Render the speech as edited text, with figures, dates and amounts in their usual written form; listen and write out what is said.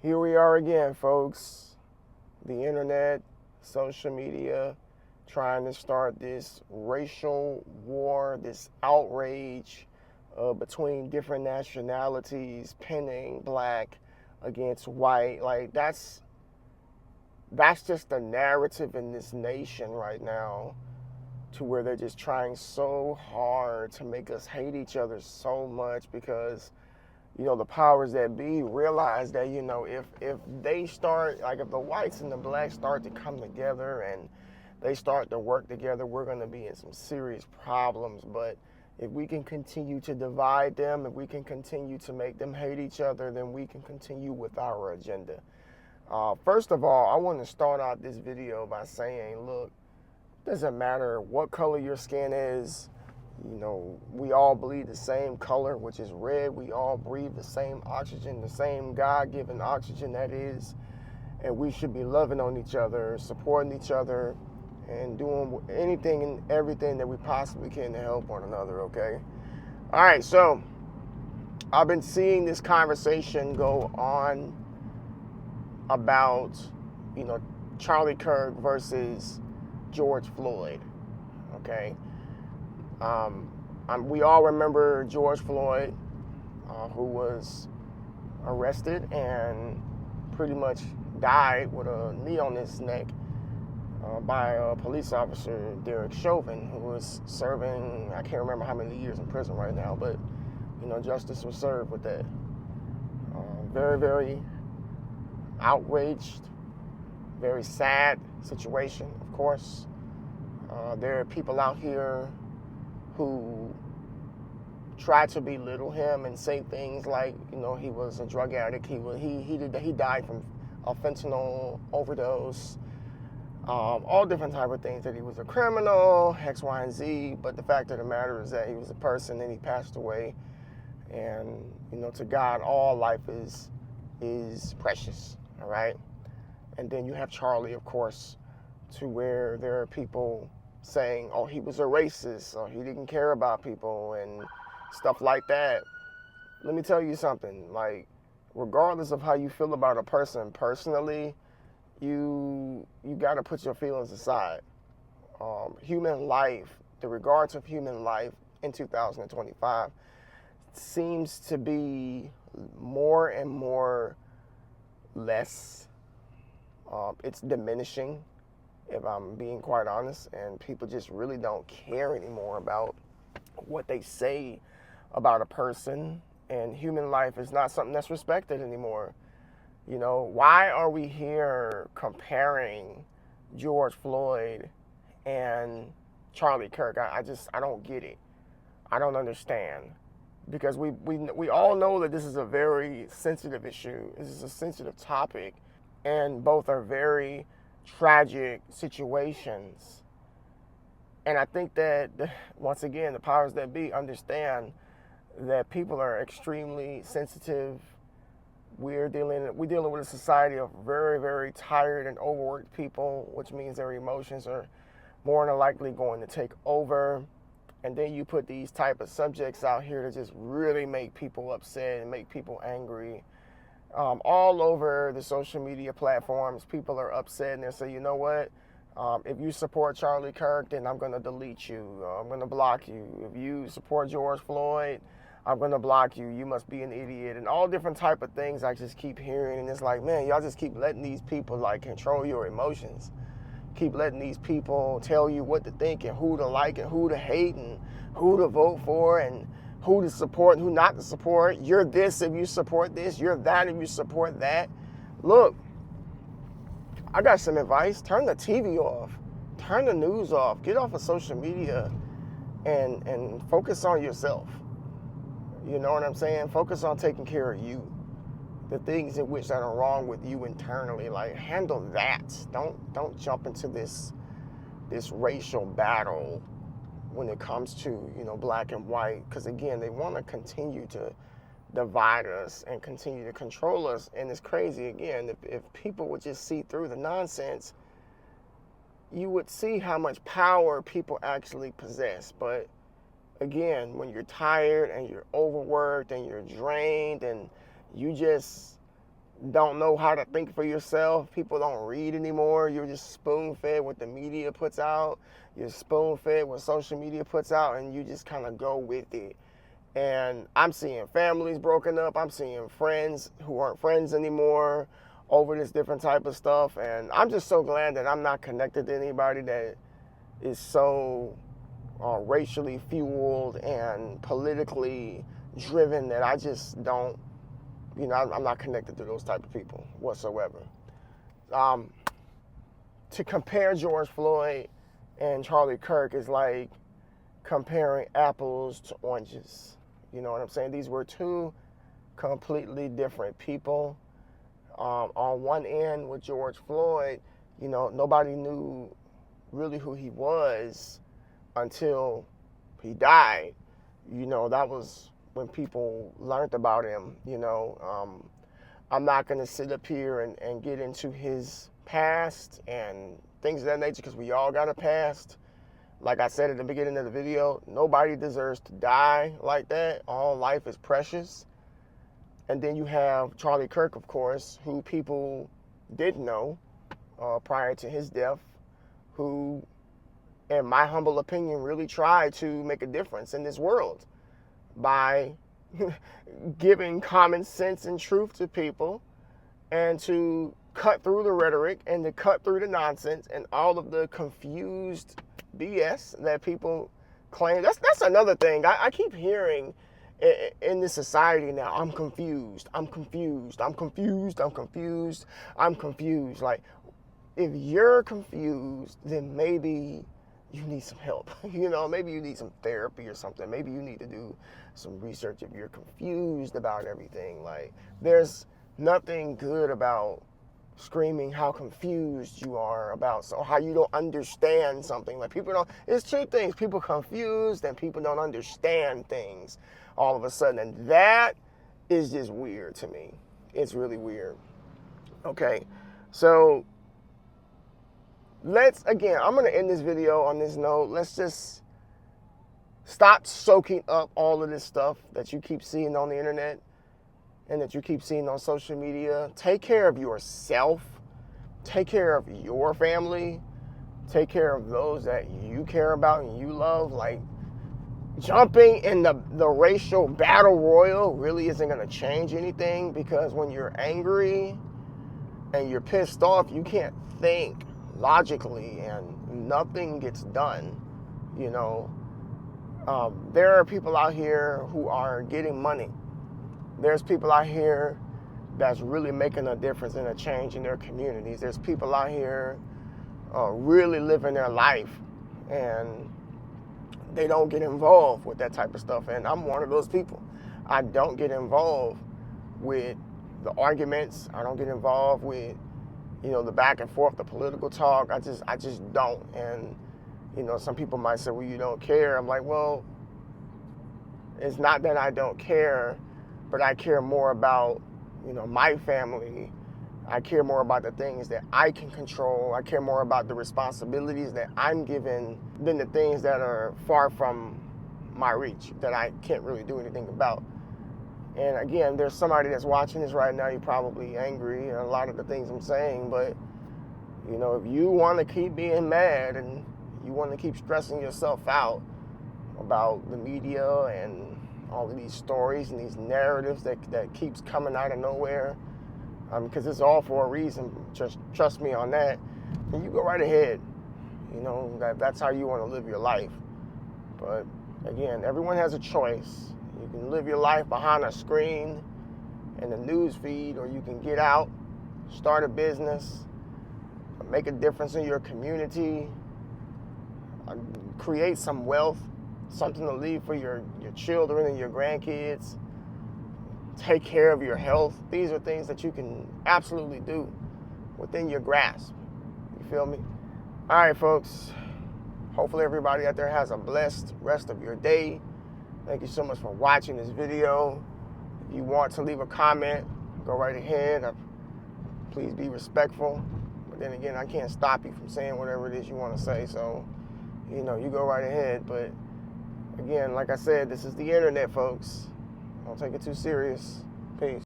Here we are again, folks. The internet, social media, trying to start this racial war, this outrage between different nationalities, pinning black against white. Like that's just the narrative in this nation right now, to where they're just trying so hard to make us hate each other so much because the powers that be realize that if they start, like, if the whites and the blacks start to come together and they start to work together, we're going to be in some serious problems. But if we can continue to divide them, if we can continue to make them hate each other, then we can continue with our agenda. First of all, I want to start out this video by saying, look, it doesn't matter what color your skin is. We all breathe the same color, which is red. We all breathe the same oxygen, the same God-given oxygen that is. And we should be loving on each other, supporting each other, and doing anything and everything that we possibly can to help one another, okay? All right, so I've been seeing this conversation go on about, Charlie Kirk versus George Floyd, okay? We all remember George Floyd, who was arrested and pretty much died with a knee on his neck by a police officer, Derek Chauvin, who was serving, I can't remember how many years in prison right now, but, justice was served with that. Very, very outraged, very sad situation, of course. There are people out here who try to belittle him and say things like, he was a drug addict. He died from a fentanyl overdose. All different type of things, that he was a criminal, X, Y, and Z. But the fact of the matter is that he was a person and he passed away. And to God, all life is precious. All right. And then you have Charlie, of course, to where there are people saying, oh, he was a racist, or he didn't care about people and stuff like that. Let me tell you something, like, regardless of how you feel about a person personally, you got to put your feelings aside. Human life, the regards of human life in 2025 seems to be more and more less. It's diminishing, if I'm being quite honest, and people just really don't care anymore about what they say about a person, and human life is not something that's respected anymore. Why are we here comparing George Floyd and Charlie Kirk? I don't get it. I don't understand, because we all know that this is a very sensitive issue. This is a sensitive topic, and both are very tragic situations. And I think that, once again, the powers that be understand that people are extremely sensitive. We're dealing with a society of very, very tired and overworked people, which means their emotions are more than likely going to take over. And then you put these type of subjects out here to just really make people upset and make people angry. All over the social media platforms, people are upset and they say, you know what? If you support Charlie Kirk, then I'm going to delete you. I'm going to block you. If you support George Floyd, I'm going to block you. You must be an idiot. And all different type of things I just keep hearing. And it's like, man, y'all just keep letting these people, like, control your emotions. Keep letting these people tell you what to think and who to like and who to hate and who to vote for and who to support and who not to support. You're this if you support this. You're that if you support that. Look, I got some advice. Turn the TV off. Turn the news off. Get off of social media and focus on yourself. You know what I'm saying? Focus on taking care of you. The things in which that are wrong with you internally, like, handle that. Don't jump into this racial battle when it comes to, black and white, because again, they want to continue to divide us and continue to control us. And it's crazy, again, if people would just see through the nonsense, you would see how much power people actually possess. But again, when you're tired and you're overworked and you're drained and you just don't know how to think for yourself. People don't read anymore. You're just spoon-fed what the media puts out. You're spoon-fed what social media puts out, and you just kind of go with it. And I'm seeing families broken up. I'm seeing friends who aren't friends anymore over this different type of stuff. And I'm just so glad that I'm not connected to anybody that is so racially fueled and politically driven that I just don't, I'm not connected to those type of people whatsoever. To compare George Floyd and Charlie Kirk is like comparing apples to oranges. You know what I'm saying? These were two completely different people. On one end with George Floyd, nobody knew really who he was until he died. That was when people learned about him. I'm not going to sit up here and get into his past and things of that nature because we all got a past. Like I said at the beginning of the video, nobody deserves to die like that. All life is precious. And then you have Charlie Kirk, of course, who people didn't know prior to his death, who, in my humble opinion, really tried to make a difference in this world by giving common sense and truth to people and to cut through the rhetoric and to cut through the nonsense and all of the confused BS that people claim. That's another thing. I keep hearing in this society now, I'm confused. Like, if you're confused, then maybe you need some help. Maybe you need some therapy or something. Maybe you need to do some research if you're confused about everything. Like, there's nothing good about screaming how confused you are about, so how you don't understand something. Like, people don't, it's two things: people confused and people don't understand things all of a sudden, and that is just weird to me. It's really weird. Okay, so again, I'm going to end this video on this note. Let's just stop soaking up all of this stuff that you keep seeing on the internet and that you keep seeing on social media. Take care of yourself. Take care of your family. Take care of those that you care about and you love. Like, jumping in the racial battle royal really isn't going to change anything, because when you're angry and you're pissed off, you can't think logically and nothing gets done. There are people out here who are getting money. There's people out here that's really making a difference and a change in their communities. There's people out here really living their life, and they don't get involved with that type of stuff. And I'm one of those people. I don't get involved with the arguments. I don't get involved with, the back and forth, the political talk. I just don't. And, some people might say, well, you don't care. I'm like, well, it's not that I don't care, but I care more about, my family. I care more about the things that I can control. I care more about the responsibilities that I'm given than the things that are far from my reach, that I can't really do anything about. And again, there's somebody that's watching this right now. You're probably angry at a lot of the things I'm saying, but if you want to keep being mad and you want to keep stressing yourself out about the media and all of these stories and these narratives that keeps coming out of nowhere, because it's all for a reason, just trust me on that, and you go right ahead. That's how you want to live your life. But again, everyone has a choice. You can live your life behind a screen and the news feed, or you can get out, start a business, make a difference in your community, create some wealth, something to leave for your children and your grandkids. Take care of your health. These are things that you can absolutely do within your grasp. You feel me? All right, folks. Hopefully everybody out there has a blessed rest of your day. Thank you so much for watching this video. If you want to leave a comment, go right ahead. Please be respectful. But then again, I can't stop you from saying whatever it is you want to say. So, you go right ahead. But again, like I said, this is the internet, folks. Don't take it too serious. Peace.